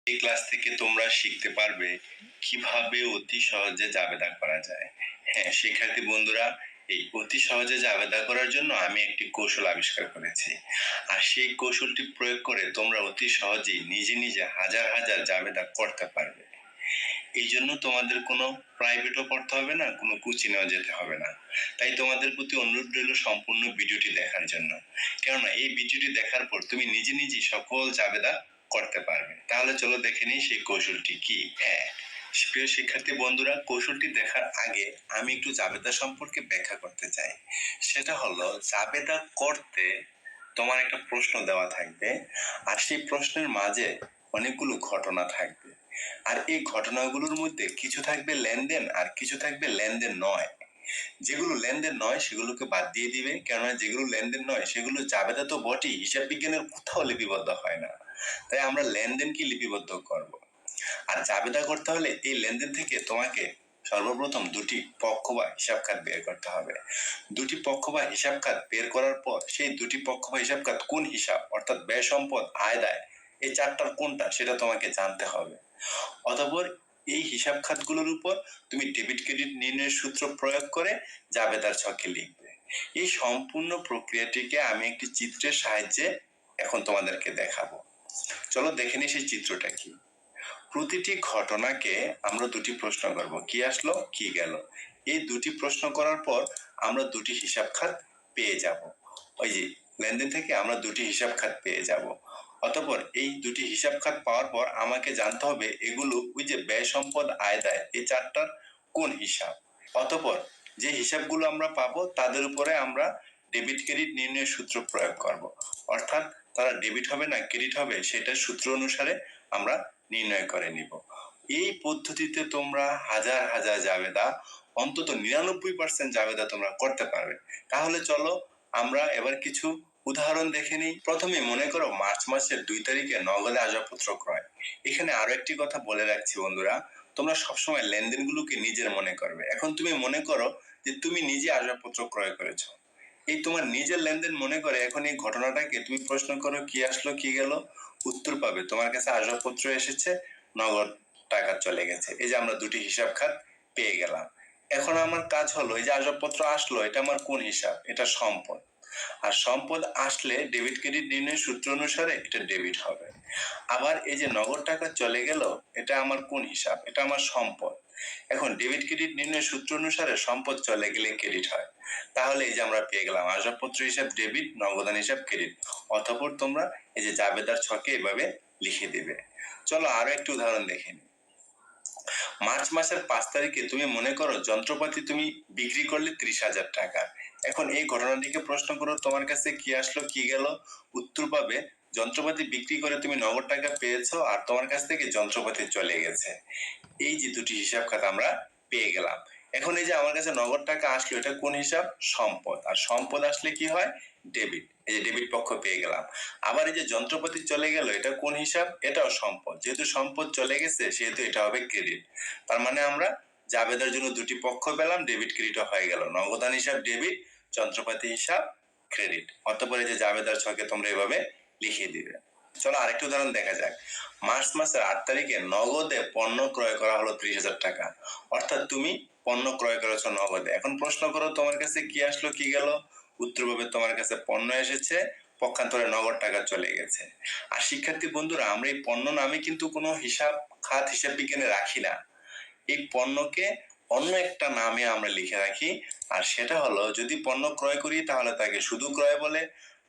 এই ক্লাস থেকে তোমরা শিখতে পারবে কিভাবে অতি সহজে জাবেদা করা যায়। হ্যাঁ শিক্ষার্থী বন্ধুরা, এই অতি সহজে জাবেদা করার জন্য আমি একটি কৌশল আবিষ্কার করেছি। আর সেই কৌশলটি প্রয়োগ করে তোমরা অতি সহজেই নিজে নিজে হাজার হাজার জাবেদা করতে পারবে। এই জন্য তোমাদের কোনো প্রাইভেটও পড়তে হবে না, কোনো কোচিংও যেতে হবে না। তাই তোমাদের প্রতি অনুরোধ রইল সম্পূর্ণ ভিডিওটি দেখার জন্য, কেননা এই ভিডিওটি দেখার পর তুমি নিজে নিজে সকল জাবেদা করতে পারবে। তাহলে চলো দেখে নিই সেই কৌশলটি কি। হ্যাঁ প্রিয় শিক্ষার্থী বন্ধুরা, কৌশলটি দেখার আগে আমি একটু জাবেদা সম্পর্কে ব্যাখ্যা করতে চাই। সেটা হলো, জাবেদা করতে তোমার একটা প্রশ্ন দেওয়া থাকবে, আর সেই প্রশ্নের মাঝে অনেকগুলো ঘটনা থাকবে। আর এই ঘটনাগুলোর মধ্যে কিছু থাকবে লেনদেন আর কিছু থাকবে লেনদেন নয়। যেগুলো লেনদেন নয় সেগুলোকে বাদ দিয়ে দিবে, কেননা যেগুলো লেনদেন নয় সেগুলো জাবেদা তো বটেই, হিসাব বিজ্ঞানের কোথাও লিপিবদ্ধ হয় না। তাই আমরা লেনদেনকে লিপিবদ্ধ করব। আর জাবেদা করতে হলে এই লেনদেন থেকে তোমাকে সর্বপ্রথম দুটি পক্ষ বা হিসাব খাত বের করতে হবে। দুটি পক্ষ বা হিসাব খাত বের করার পর সেই দুটি পক্ষ বা হিসাব খাত কোন হিসাব, অর্থাৎ ব্যয় সম্পদ আয় দায়, এই চারটার কোনটা সেটা তোমাকে জানতে হবে। অতঃপর এই হিসাব খাতগুলোর উপর তুমি ডেবিট ক্রেডিট নির্ণয়ের সূত্র প্রয়োগ করে জাবেদার ছকে লিখবে। এই সম্পূর্ণ প্রক্রিয়াটিকে আমি একটি চিত্রের সাহায্যে এখন তোমাদেরকে দেখাবো। চলো দেখে নিই সেই চিত্রটা কি। প্রতিটি ঘটনাকে আমরা দুটি প্রশ্ন করব, কি আসলো কি গেল। এই দুটি প্রশ্ন করার পর আমরা দুটি হিসাব খাত পেয়ে যাব। ওই যে লেনদেন থেকে আমরা দুটি হিসাব খাত পেয়ে যাব। অতঃপর এই দুটি হিসাব খাত পাওয়ার পর আমাকে জানতে হবে এগুলো ওই যে ব্যয় সম্পদ আয় দায় এই চারটার কোন হিসাব। অতঃপর যে হিসাবগুলো আমরা পাবো তাদের উপরে আমরা ডেবিট ক্রেডিট নির্ণয়ের সূত্র প্রয়োগ করব। অর্থাৎ তারা ডেবিট হবে না ক্রেডিট হবে সেটা সূত্র অনুসারে আমরা নির্ণয় করে নিব। এই পদ্ধতিতে তোমরা হাজার হাজার জাবেদা, অন্তত 99% জাবেদা তোমরা করতে পারবে। তাহলে চলো আমরা এবার কিছু উদাহরণ দেখে নিই। প্রথমে মনে করো মার্চ মাসের 2 তারিখে নগদে আসবাবপত্র ক্রয়। এখানে আরো একটি কথা বলে রাখছি বন্ধুরা, তোমরা সবসময় লেনদেনগুলোকে নিজের মনে করবে। এখন তুমি মনে করো যে তুমি নিজে আসবাবপত্র ক্রয় করেছো, এই তোমার নিজের লেনদেন মনে করে এখন এই ঘটনাটাকে তুমি প্রশ্ন করো কি আসলো কি গেল, উত্তর পাবে তোমার কাছে আসবাবপত্র এসেছে, নগদ টাকা চলে গেছে। এই যে আমরা দুটি হিসাব খাত পেয়ে গেলাম। এখন আমার কাজ হলো এই যে আসবাবপত্র আসলো এটা আমার কোন হিসাব, এটা সম্পদ। আর সম্পদ আসলে ডেবিট ক্রেডিট নির্ণয়ের সূত্র অনুসারে এটা ডেবিট হবে। আবার এই যে নগদ টাকা চলে গেল এটা আমার কোন হিসাব, এটা আমার সম্পদ। এখন ডেবিট ক্রেডিট নির্ণয়ের সূত্র অনুসারে সম্পদ চলে গেলে ক্রেডিট হয়। তাহলে এই যে আমরা পেয়ে গেলাম আসবাবপত্র হিসাব ডেবিট, নগদান হিসাব ক্রেডিট। অতঃপর তোমরা এই যে জাবেদার ছকে এভাবে লিখে দিবে। চলো আরো একটি উদাহরণ দেখে নিই। মার্চ মাসের 5 তারিখে তুমি মনে করো যন্ত্রপাতি তুমি বিক্রি করলে 30,000 টাকা। এখন এই ঘটনাটিকে প্রশ্ন করো তোমার কাছে কি আসলো কি গেল, উত্তর পাবে যন্ত্রপাতি বিক্রি করে তুমি নগদ টাকা পেয়েছো আর তোমার কাছ থেকে যন্ত্রপাতি চলে গেছে। এই যে দুটি হিসাব খাত আমরা পেয়ে গেলাম। এখন এই যে আমার কাছে নগদ টাকা আসলো এটা কোন হিসাব, সম্পদ। আর সম্পদ আসলে কি হয়, ডেবিট। এই যে ডেবিট পক্ষ পেয়ে গেলাম। আবার এই যে যন্ত্রপাতি চলে গেল এটা কোন হিসাব, এটাও সম্পদ। যেহেতু সম্পদ চলে গেছে সেহেতু এটা হবে ক্রেডিট। তার মানে আমরা জাবেদার জন্য দুটি পক্ষ পেলাম, ডেবিট ক্রেডিট হয়ে গেল। নগদান হিসাব ডেবিট, যন্ত্রপাতি হিসাব ক্রেডিট। অতঃপর এই যে জাবেদার ছকে তোমরা এভাবে লিখে দিবে। চলো আরেকটি উদাহরণ দেখা যাক। মার্চ মাসের 8 তারিখে নগদে পণ্য ক্রয় করা হলো 30,000 টাকা। অর্থাৎ তুমি পণ্য ক্রয় করেছো নগদে। এখন প্রশ্ন করো তোমার কাছে কি আসলো কি গেল, উত্তর পাবে তোমার কাছে পণ্য এসেছে, পক্ষান্তরে নগদ টাকা চলে গেছে। আর শিক্ষার্থী বন্ধুরা, আমরা এই পণ্য নামে কিন্তু কোনো হিসাব খাত হিসাব বিজ্ঞানে রাখি না। এই পণ্যকে অন্য একটা নামে আমরা লিখে রাখি। আর সেটা হলো যদি পণ্য ক্রয় করি তাহলে তাকে শুধু ক্রয় বলে,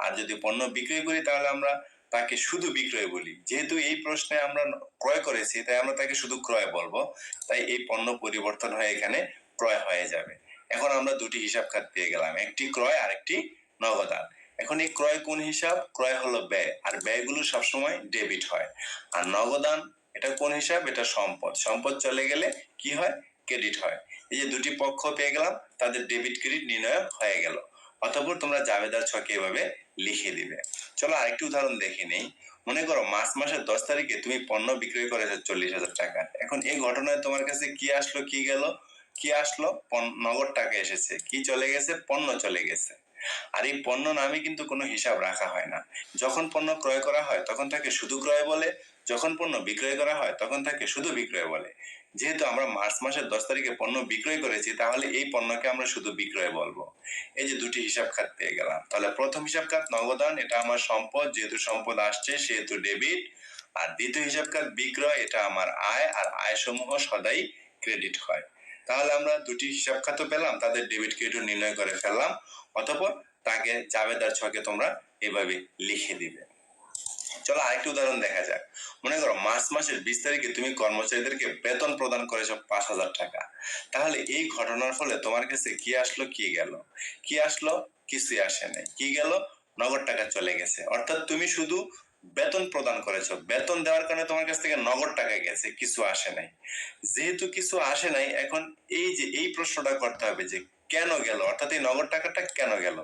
আর যদি পণ্য বিক্রয় করি তাহলে আমরা তাকে শুধু বিক্রয় বলি। যেহেতু এই প্রশ্নে আমরা ক্রয় করেছি তাই আমরা তাকে শুধু ক্রয় বলবো, তাই এই পণ্য পরিবর্তন হয়ে এখানে ক্রয় হয়ে যাবে। এখন আমরা দুটি হিসাব খাত পেয়ে গেলাম, একটি ক্রয় আর একটি নগদান। এখন এই ক্রয় কোন হিসাব, ক্রয় হলো ব্যয়, আর ব্যয়গুলো সবসময় ডেবিট হয়। আর নগদান এটা কোন হিসাব, এটা সম্পদ। সম্পদ চলে গেলে কি হয়, ক্রেডিট হয়। এই যে দুটি পক্ষ পেয়ে গেলাম, তাদের ডেবিট ক্রেডিট নির্ণয় হয়ে গেল। অতঃপর তোমরা জাবেদার ছকে এভাবে লিখে দিবে। চলো আরেকটি উদাহরণ দেখে নেই। মনে করো মার্চ মাসের 10 তারিখে তুমি পণ্য বিক্রয় করেছো 40,000 টাকা। এখন এই ঘটনায় তোমার কাছে কি আসলো কি গেল, কি আসলো, নগদ টাকা এসেছে, কি চলে গেছে, পণ্য চলে গেছে। আর এই পণ্য নামে কিন্তু কোনো হিসাব রাখা হয় না। যখন পণ্য ক্রয় করা হয় তখন তাকে শুধু ক্রয় বলে, যখন পণ্য বিক্রয় করা হয় তখন তাকে শুধু বিক্রয় বলে। যেহেতু আমরা মার্চ মাসের 10 তারিখে পণ্য বিক্রয় করেছি, তাহলে এই পণ্যকে আমরা শুধু বিক্রয় বলবো। এই যে দুটি হিসাব খাত পেয়ে গেলাম। তাহলে প্রথম হিসাব খাত নগদান, এটা আমার সম্পদ, যেহেতু সম্পদ আসছে সেহেতু ডেবিট। আর দ্বিতীয় হিসাব খাত বিক্রয়, এটা আমার আয়, আর আয় সমূহ সদাই ক্রেডিট হয়। তাহলে আমরা দুটি হিসাব খাতও পেলাম, তাদের ডেবিট ক্রেডিট নির্ণয় করে ফেললাম। অতঃপর তাকে জাবেদার ছকে তোমরা এভাবে লিখে দিবে। চলো আরেকটি উদাহরণ দেখা যাক। মনে করো মার্চ মাসের 20 তারিখে তুমি কর্মচারীদেরকে বেতন প্রদান করেছো 5,000 টাকা। তাহলে এই ঘটনার ফলে তোমার কাছে কি আসলো কি গেল? কি আসলো? কিছুই আসে নাই। কি গেল? নগদ টাকা চলে গেছে। অর্থাৎ তুমি শুধু বেতন প্রদান করেছো, বেতন দেওয়ার কারণে তোমার কাছ থেকে নগদ টাকা গেছে, কিছু আসে নাই। যেহেতু কিছু আসে নাই, এখন এই প্রশ্নটা করতে হবে যে কেন গেল, অর্থাৎ এই নগদ টাকাটা কেন গেল।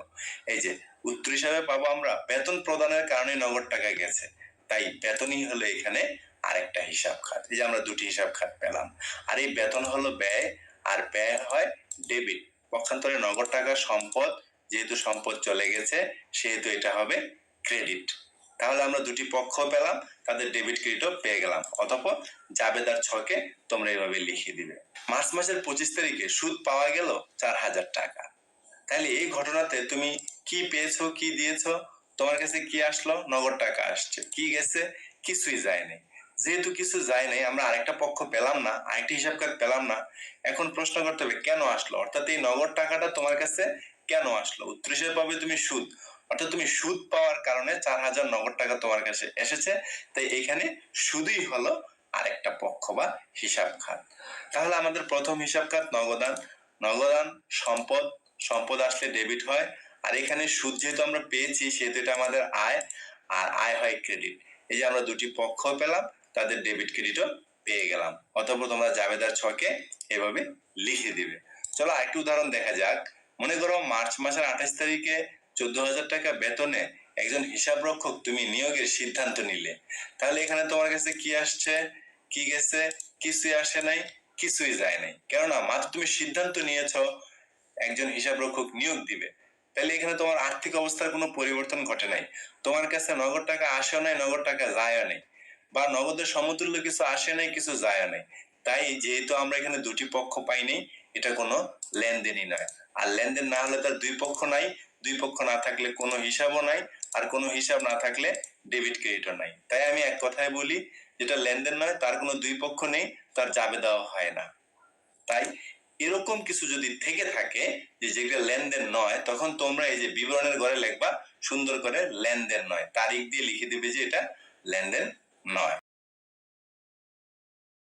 এই যে উত্তর হিসাবে পাবো আমরা বেতন প্রদানের কারণে নগদ টাকা গেছে, তাই বেতনই হলো এখানে আরেকটা হিসাব খাত। এই যে আমরা দুটি হিসাব খাত পেলাম। আর এই বেতন হলো ব্যয়, আর ব্যয় হয় ডেবিট। পক্ষান্তরে নগদ টাকা সম্পদ, যেহেতু সম্পদ চলে গেছে সেহেতু এটা হবে ক্রেডিট। তাহলে আমরা দুটি পক্ষ পেলাম, তাদের ডেবিট ক্রেডিটও পেয়ে গেলাম। অতঃপর জাবেদার ছকে তোমরা এভাবে লিখে দিবে। মার্চ মাসের 25 তারিখে সুদ পাওয়া গেল 4,000 টাকা। তাহলে এই ঘটনাতে তুমি কি পেয়েছো কি দিয়েছো? তোমার কাছে কি আসলো? নগদ টাকা আসছে। কি গেছে? কিছুই যায় নাই। যেহেতু কিছু যায় নাই, আমরা আরেকটা পক্ষ পেলাম না, আরেকটি হিসাব খাত পেলাম না। এখন প্রশ্ন করতে হবে কেন আসলো, অর্থাৎ এই নগদ টাকাটা তোমার কাছে কেন আসলো? উত্তর হিসেবে পাবে তুমি সুদ। অর্থাৎ তুমি সুদ পাওয়ার কারণে 4,000 নগদ টাকা তোমার কাছে এসেছে, তাই এখানে সুদই হলো আরেকটা পক্ষ বা হিসাব খাত। তাহলে আমাদের প্রথম হিসাব খাত নগদান। নগদান সম্পদ, সম্পদ আসলে ডেবিট হয়। আর এখানে সুদ যেহেতু আমরা পেয়েছি সেহেতু এটা আমাদের আয়, আর আয় হয় ক্রেডিট। এই যে আমরা দুটি পক্ষ পেলাম, তাদের ডেবিট ক্রেডিটও পেয়ে গেলাম। অতঃপর তোমরা জাবেদার ছকে এভাবে লিখে দিবে। চলো আরেকটি উদাহরণ দেখা যাক। মনে করো মার্চ মাসের 28 তারিখে 14,000 টাকা বেতনে একজন হিসাব রক্ষক তুমি নিয়োগের সিদ্ধান্ত নিলে। তাহলে এখানে তোমার কাছে কি আসছে কি গেছে? কিছুই আসে নাই, কিছুই যায় নাই। কেননা মাত্র তুমি সিদ্ধান্ত নিয়েছো একজন হিসাব রক্ষক নিয়োগ দিবে। তাহলে এখানে তোমার আর্থিক অবস্থার কোনো পরিবর্তন ঘটে নাই। তোমার কাছে নগদ টাকা আসেও নাই, নগদ টাকা যায়ও নাই, বা নগদের সমতুল্য কিছু আসে নাই, কিছু যায়ও নাই। তাই যেহেতু আমরা এখানে দুটি পক্ষ পাইনি, এটা কোনো লেনদেনই নয়। আর লেনদেন না হলে তার দুই পক্ষ নাই, দুই পক্ষ না থাকলে কোনো হিসাবও নাই, আর কোনো হিসাব না থাকলে ডেবিট ক্রেডিটও নাই। তাই আমি এক কথায় বলি, যেটা লেনদেন নয় তার কোনো দুই পক্ষ নেই, তার জাবেদাও হয় না। তাই এরকম কিছু যদি থেকে থাকে যে যেগুলো লেনদেন নয়, তখন তোমরা এই যে বিবরণের ঘরে লিখবা সুন্দর করে লেনদেন নয়, তারিখ দিয়ে লিখে দিবে যে এটা লেনদেন নয়।